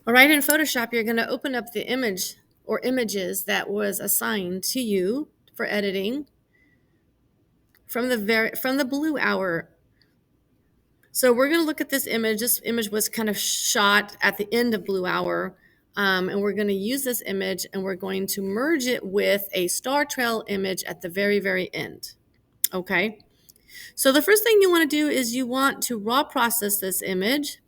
All right, in Photoshop, you're going to open up the image or images that was assigned to you for editing from the blue hour. So we're going to look at this image. This image was kind of shot at the end of blue hour. And we're going to use this image and we're going to merge it with a star trail image at the very, very end. Okay. So the first thing you want to do is you want to raw process this image.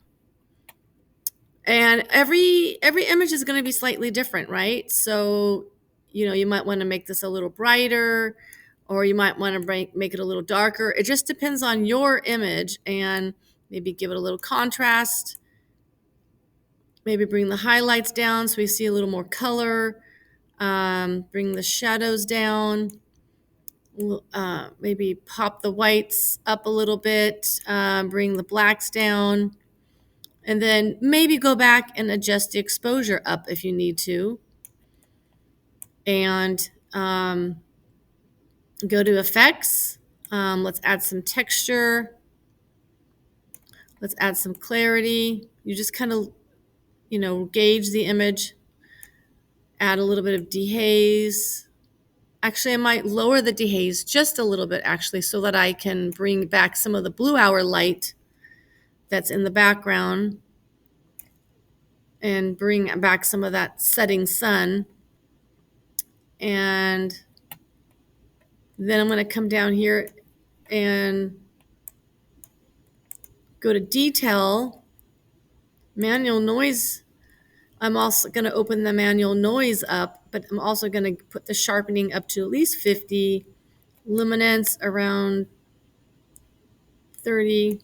And every image is going to be slightly different, right? So, you might want to make this a little brighter, or you might want to make it a little darker. It just depends on your image, and maybe give it a little contrast. Maybe bring the highlights down so we see a little more color. Bring the shadows down. Maybe pop the whites up a little bit. Bring the blacks down. And then maybe go back and adjust the exposure up if you need to. And go to effects. Let's add some texture. Let's add some clarity. You just kind of, gauge the image. Add a little bit of dehaze. Actually, I might lower the dehaze just a little bit, actually, so that I can bring back some of the blue hour light that's in the background and bring back some of that setting sun. And then I'm going to come down here and go to detail, manual noise. I'm also going to open the manual noise up, but I'm also going to put the sharpening up to at least 50, luminance around 30,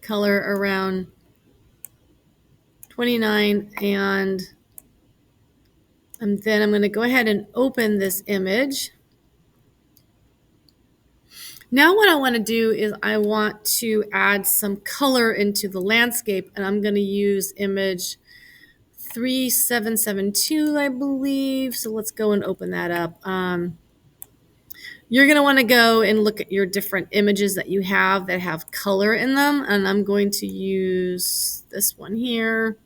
color around 29, and then I'm going to go ahead and open this image. Now what I want to do is I want to add some color into the landscape, and I'm going to use image 3772, I believe. So let's go and open that up. You're going to want to go and look at your different images that you have that have color in them. And I'm going to use this one here.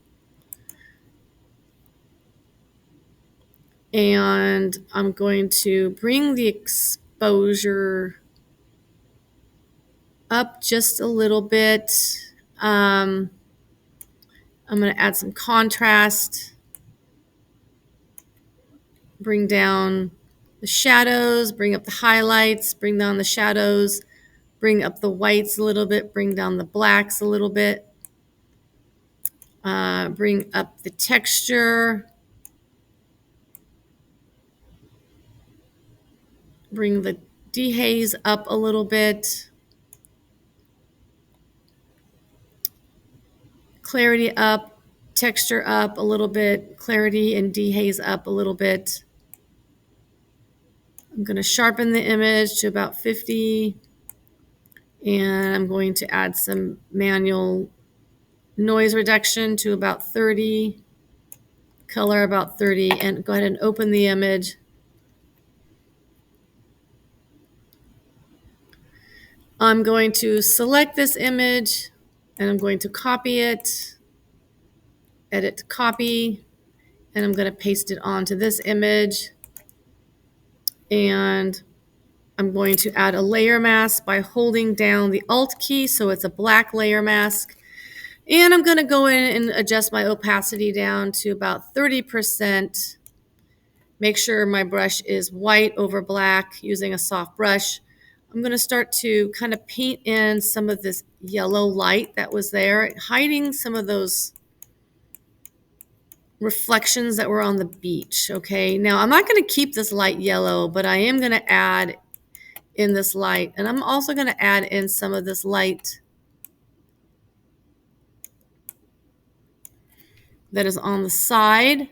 And I'm going to bring the exposure up just a little bit. I'm going to add some contrast. Bring down the shadows, bring up the highlights, bring down the shadows, bring up the whites a little bit, bring down the blacks a little bit, bring up the texture, bring the dehaze up a little bit, clarity up, texture up a little bit, clarity and dehaze up a little bit. I'm going to sharpen the image to about 50, and I'm going to add some manual noise reduction to about 30, color about 30, and go ahead and open the image. I'm going to select this image and I'm going to copy it, edit to copy, and I'm going to paste it onto this image. And I'm going to add a layer mask by holding down the Alt key, so it's a black layer mask. And I'm going to go in and adjust my opacity down to about 30%. Make sure my brush is white over black using a soft brush. I'm going to start to kind of paint in some of this yellow light that was there, hiding some of those reflections that were on the beach. Okay, now I'm not going to keep this light yellow, but I am going to add in this light, and I'm also going to add in some of this light that is on the side.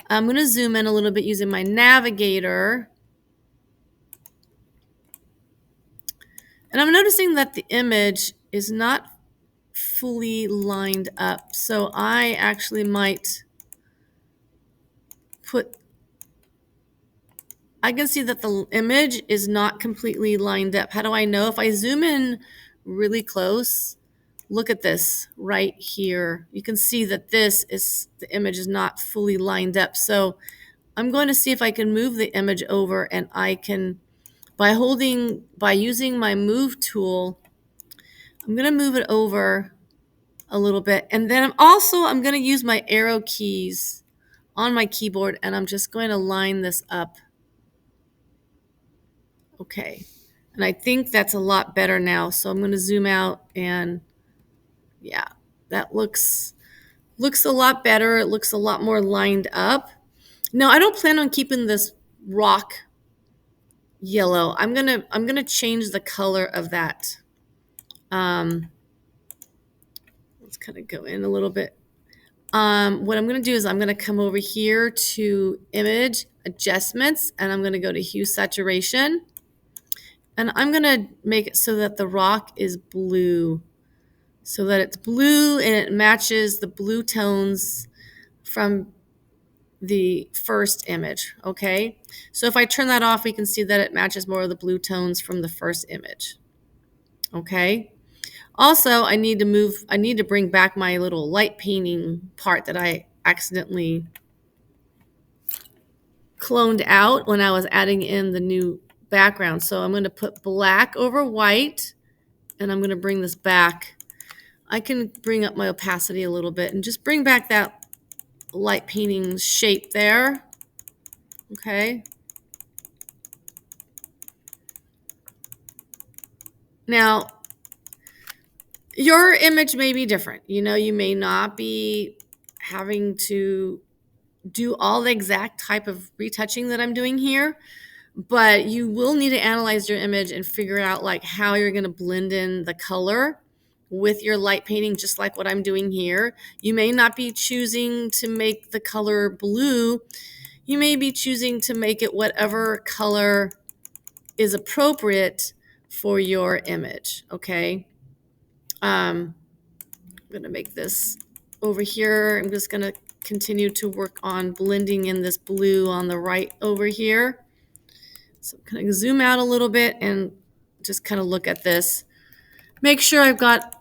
I'm going to zoom in a little bit using my navigator. And I'm noticing that the image is not fully lined up. So I actually might I can see that the image is not completely lined up. How do I know? If I zoom in really close, look at this right here. You can see that the image is not fully lined up. So I'm going to see if I can move the image over, and I can, by using my move tool, I'm going to move it over a little bit. And then I'm going to use my arrow keys on my keyboard, and I'm just going to line this up. Okay. And I think that's a lot better now. So I'm going to zoom out, and yeah, that looks a lot better. It looks a lot more lined up. Now, I don't plan on keeping this rock yellow. I'm gonna change the color of that. Let's kind of go in a little bit. What I'm gonna do is I'm gonna come over here to Image Adjustments, and I'm gonna go to Hue Saturation, and I'm gonna make it so that the rock is blue, so that it's blue and it matches the blue tones from the first image. Okay, so if I turn that off, we can see that it matches more of the blue tones from the first image. Okay, also I need to bring back my little light painting part that I accidentally cloned out when I was adding in the new background. So I'm going to put black over white, and I'm going to bring this back. I can bring up my opacity a little bit and just bring back that light painting shape there. Okay. Now, your image may be different. You may not be having to do all the exact type of retouching that I'm doing here, but you will need to analyze your image and figure out like how you're going to blend in the color with your light painting, just like what I'm doing here. You may not be choosing to make the color blue. You may be choosing to make it whatever color is appropriate for your image. Okay. I'm going to make this over here. I'm just going to continue to work on blending in this blue on the right over here. So I'm going to zoom out a little bit and just kind of look at this. Make sure I've got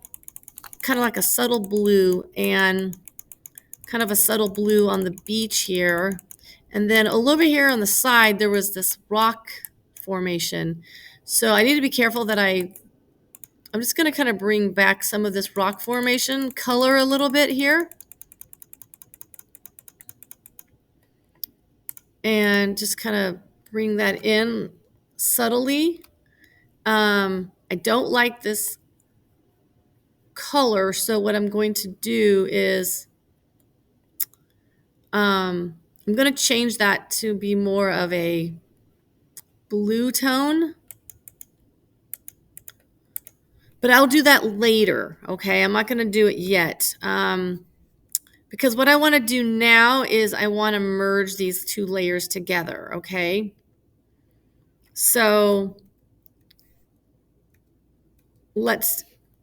kind of like a subtle blue and kind of a subtle blue on the beach here. And then all over here on the side, there was this rock formation. So I need to be careful that I'm just going to kind of bring back some of this rock formation color a little bit here. And just kind of bring that in subtly. I don't like this color, so what I'm going to do is I'm going to change that to be more of a blue tone. But I'll do that later, okay? I'm not going to do it yet. Because what I want to do now is I want to merge these two layers together, okay? So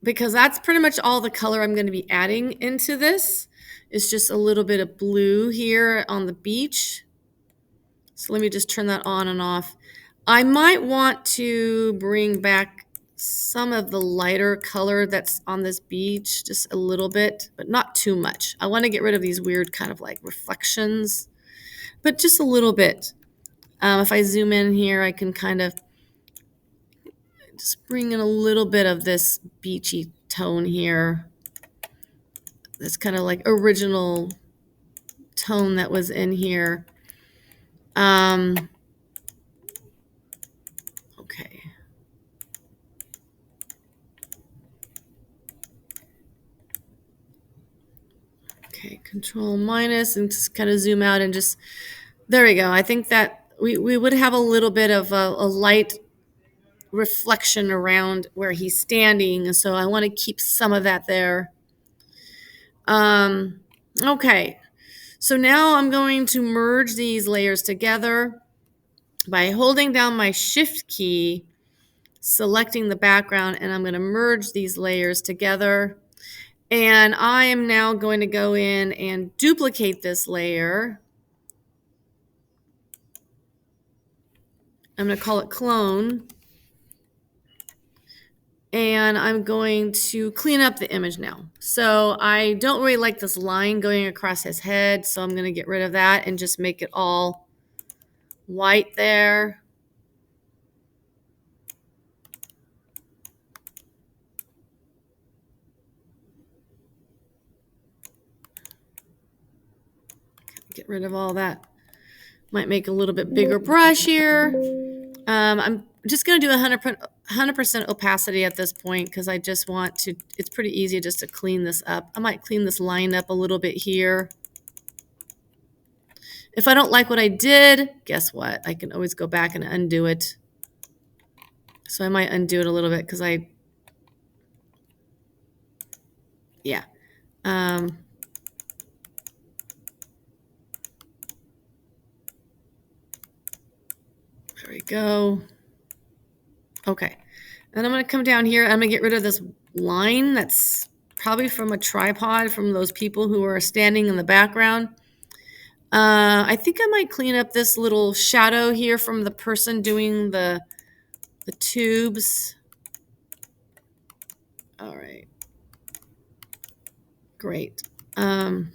because that's pretty much all the color I'm going to be adding into this. It's just a little bit of blue here on the beach. So let me just turn that on and off. I might want to bring back some of the lighter color that's on this beach, just a little bit, but not too much. I want to get rid of these weird kind of like reflections, but just a little bit. If I zoom in here, I can kind of just bring in a little bit of this beachy tone here. This kind of like original tone that was in here. Okay. Okay, Control minus, and just kind of zoom out and just, there we go. I think that we would have a little bit of a light reflection around where he's standing. So I want to keep some of that there. Okay, so now I'm going to merge these layers together by holding down my Shift key, selecting the background, and I'm going to merge these layers together. And I am now going to go in and duplicate this layer. I'm going to call it clone. And I'm going to clean up the image now. So I don't really like this line going across his head, so I'm going to get rid of that and just make it all white there. Get rid of all that. Might make a little bit bigger brush here. I'm just going to do 100% opacity at this point because I just want to, it's pretty easy just to clean this up. I might clean this line up a little bit here. If I don't like what I did, guess what? I can always go back and undo it. So I might undo it a little bit because yeah. There we go. Okay. And I'm going to come down here. I'm going to get rid of this line that's probably from a tripod from those people who are standing in the background. I think I might clean up this little shadow here from the person doing the tubes. All right. Great. And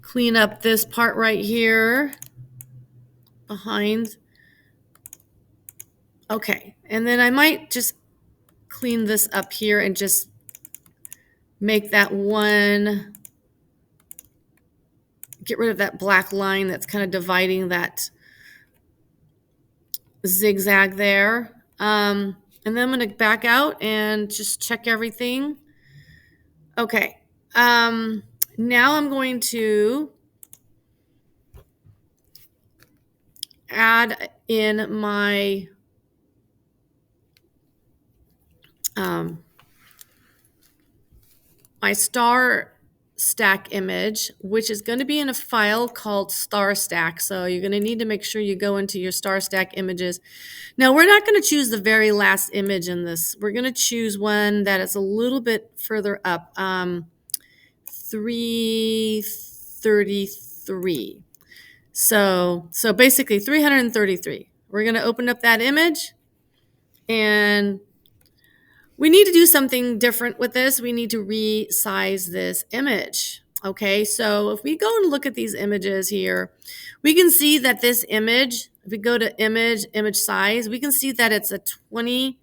clean up this part right here behind. Okay. And then I might just clean this up here and just make that one, get rid of that black line that's kind of dividing that zigzag there. And then I'm going to back out and just check everything. Okay. Now I'm going to add in my my Star Stack image, which is going to be in a file called Star Stack. So you're going to need to make sure you go into your Star Stack images. Now, we're not going to choose the very last image in this. We're going to choose one that is a little bit further up, 333. So basically 333. We're going to open up that image, and we need to do something different with this. We need to resize this image. Okay, so if we go and look at these images here, we can see that this image, if we go to image size, we can see that it's a 20,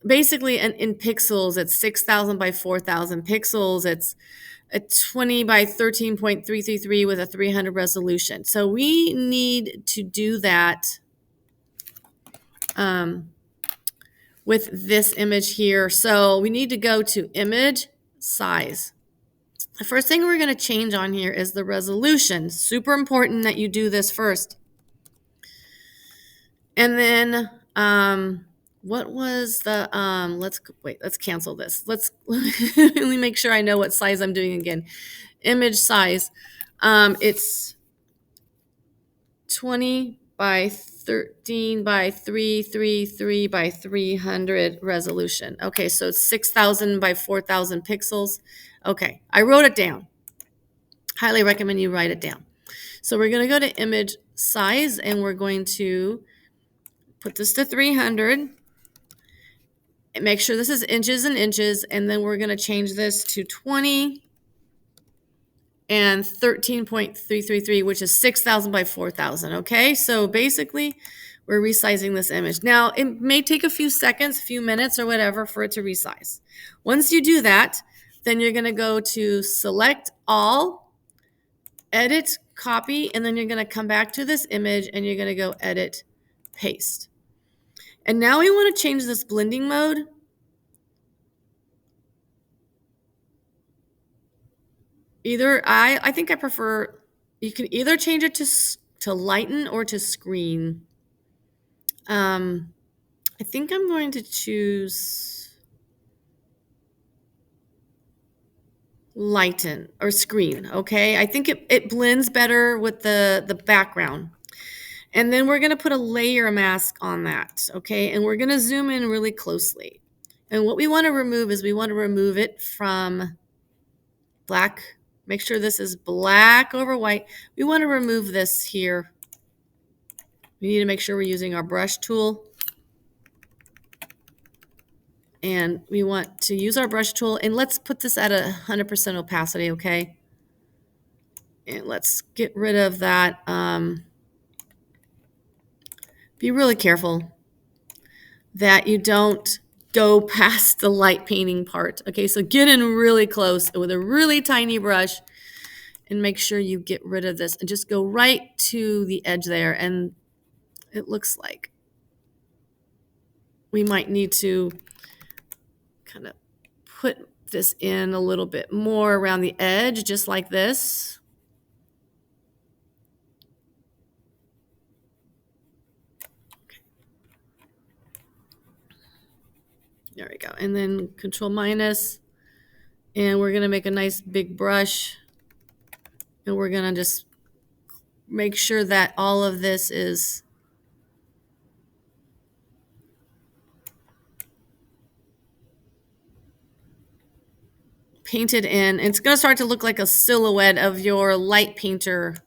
basically in pixels, it's 6,000 by 4,000 pixels. It's a 20 by 13.333 with a 300 resolution. So we need to do that with this image here. So we need to go to image size. The first thing we're going to change on here is the resolution. Super important that you do this first. And then what was the let's cancel this. Let me make sure I know what size I'm doing again. Image size. It's 20 by 13 by 333 by 300 resolution. Okay, so it's 6,000 by 4,000 pixels. Okay, I wrote it down. Highly recommend you write it down. So we're going to go to image size, and we're going to put this to 300. And make sure this is inches and inches, and then we're going to change this to 20 and 13.333, which is 6,000 by 4,000. Okay, so basically we're resizing this image. Now, it may take a few seconds, a few minutes or whatever for it to resize. Once you do that, then you're going to go to select all, edit, copy, and then you're going to come back to this image and you're going to go edit, paste. And now we want to change this blending mode. I think I prefer, you can either change it to lighten or to screen. I think I'm going to choose lighten or screen. Okay, I think it blends better with the background. And then we're going to put a layer mask on that. Okay, and we're going to zoom in really closely. And what we want to remove is we want to remove it from black. Make sure this is black over white. We want to remove this here. We need to make sure we're using our brush tool. And we want to use our brush tool, and let's put this at 100% opacity, okay? And let's get rid of that. Be really careful that you don't go past the light painting part. Okay, so get in really close with a really tiny brush and make sure you get rid of this and just go right to the edge there. And it looks like we might need to kind of put this in a little bit more around the edge, just like this. There we go. And then Control minus. And we're going to make a nice big brush. And we're going to just make sure that all of this is painted in. It's going to start to look like a silhouette of your light painter.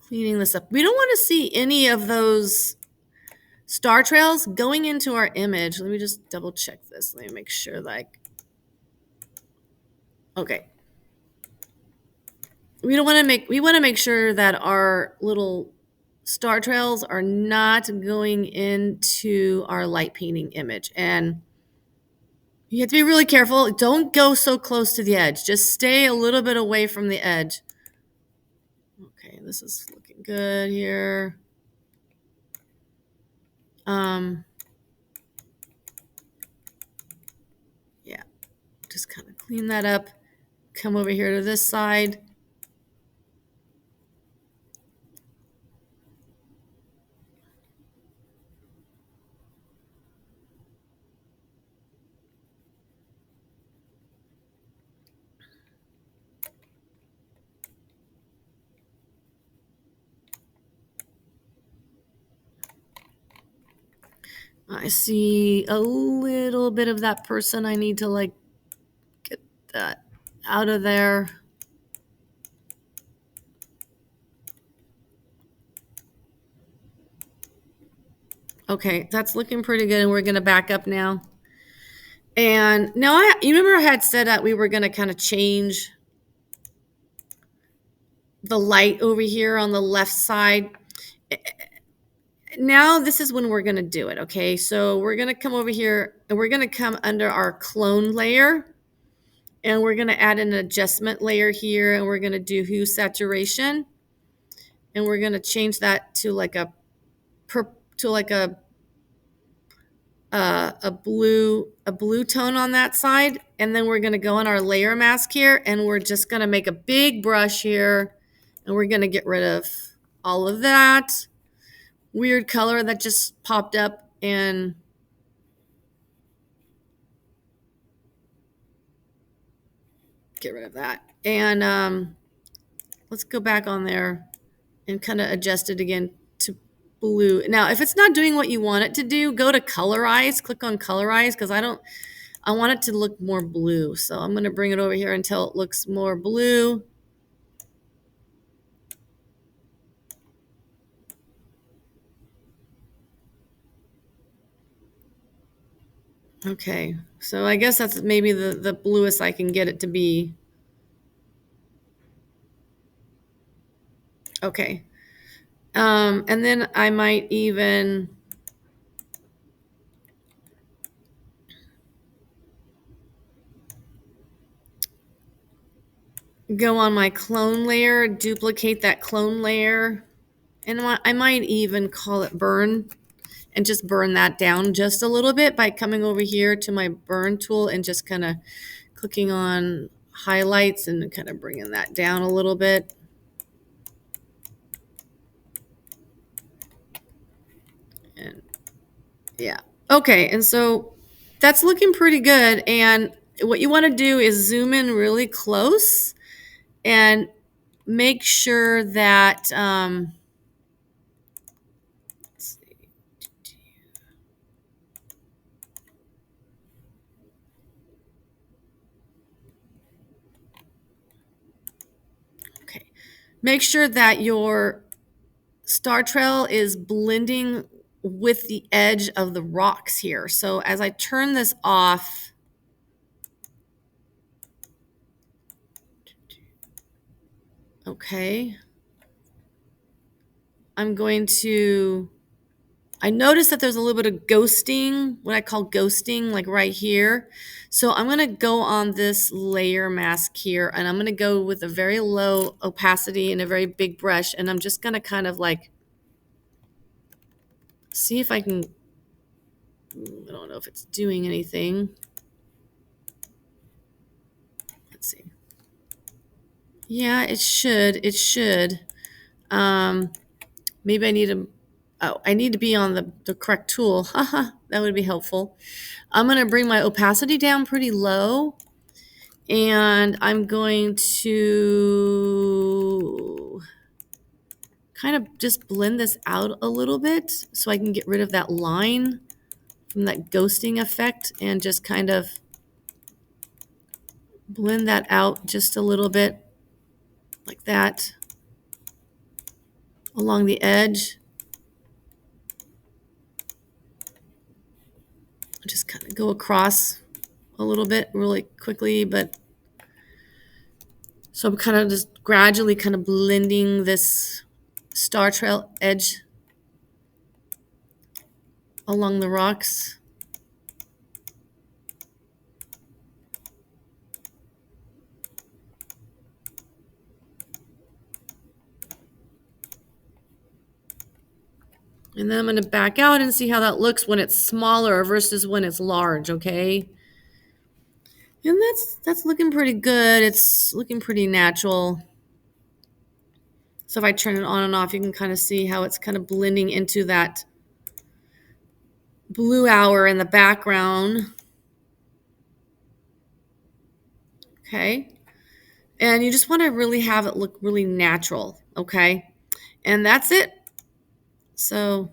Cleaning this up. We don't want to see any of those star trails going into our image. Let me just double check this. Let me make sure okay. We want to make sure that our little star trails are not going into our light painting image. And you have to be really careful. Don't go so close to the edge. Just stay a little bit away from the edge. Okay, this is looking good here. Yeah, just kind of clean that up. Come over here to this side. I see a little bit of that person. I need to like get that out of there. Okay, that's looking pretty good. And we're going to back up now. And now you remember I had said that we were going to kind of change the light over here on the left side. Now this is when we're going to do it. Okay, so we're going to come over here and we're going to come under our clone layer. And we're going to add an adjustment layer here. And we're going to do hue saturation. And we're going to change that to like a blue tone on that side. And then we're going to go on our layer mask here, and we're just going to make a big brush here, and we're going to get rid of all of that weird color that just popped up, and get rid of that. And let's go back on there and kind of adjust it again to blue. Now, if it's not doing what you want it to do, go to colorize, click on colorize, because I want it to look more blue. So I'm going to bring it over here until it looks more blue. Okay, so I guess that's maybe the bluest I can get it to be. Okay. And then I might even go on my clone layer, duplicate that clone layer, and I might even call it burn and just burn that down just a little bit by coming over here to my burn tool and just kind of clicking on highlights and kind of bringing that down a little bit. And yeah. Okay, and so that's looking pretty good. And what you want to do is zoom in really close and make sure that let's see. Okay, Make sure that your star trail is blending with the edge of the rocks here. So as I turn this off, okay, I'm going to, I noticed that there's a little bit of ghosting, what I call ghosting, like right here. So I'm going to go on this layer mask here, and I'm going to go with a very low opacity and a very big brush, and I'm just going to kind of like see if I can, I don't know if it's doing anything. Let's see. Yeah, it should. It should. Maybe I need to, oh, I need to be on the correct tool. Haha, that would be helpful. I'm going to bring my opacity down pretty low, and I'm going to kind of just blend this out a little bit so I can get rid of that line from that ghosting effect, and just kind of blend that out just a little bit like that along the edge. Just kind of go across a little bit really quickly, but so I'm kind of just gradually kind of blending this star trail edge along the rocks. And then I'm going to back out and see how that looks when it's smaller versus when it's large, okay? And that's looking pretty good. It's looking pretty natural. So if I turn it on and off, you can kind of see how it's kind of blending into that blue hour in the background. Okay. And you just want to really have it look really natural, okay? And that's it. So